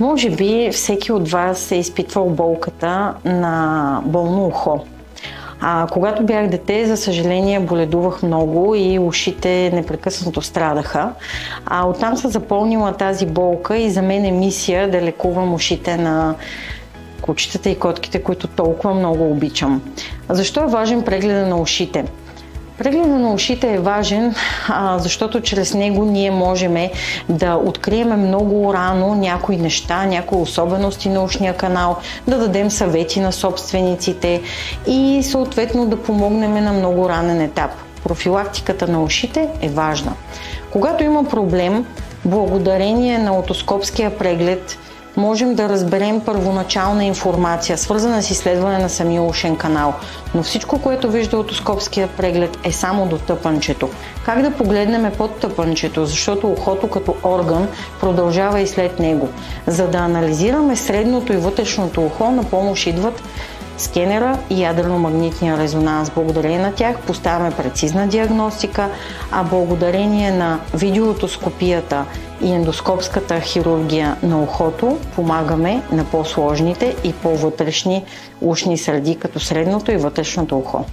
Може би всеки от вас е изпитвал болката на болно ухо. Когато бях дете, за съжаление, боледувах много и ушите непрекъснато страдаха. Оттам се запълнила тази болка и за мен е мисия да лекувам ушите на кучетата и котките, които толкова много обичам. Защо е важен прегледа на ушите? Прегледът на ушите е важен, защото чрез него ние можем да открием много рано някои неща, някои особености на ушния канал, да дадем съвети на собствениците и съответно да помогнем на много ранен етап. Профилактиката на ушите е важна. Когато има проблем, благодарение на отоскопския преглед, можем да разберем първоначална информация, свързана с изследване на самия ушен канал. Но всичко, което вижда отоскопския преглед, е само до тъпанчето. Как да погледнем под тъпанчето? Защото ухото като орган продължава и след него. За да анализираме средното и вътрешното ухо, на помощ идват скенера и ядрено-магнитния резонанс. Благодарение на тях поставяме прецизна диагностика, а благодарение на видеоотоскопията и ендоскопската хирургия на ухото помагаме на по-сложните и по-вътрешни ушни среди, като средното и вътрешното ухо.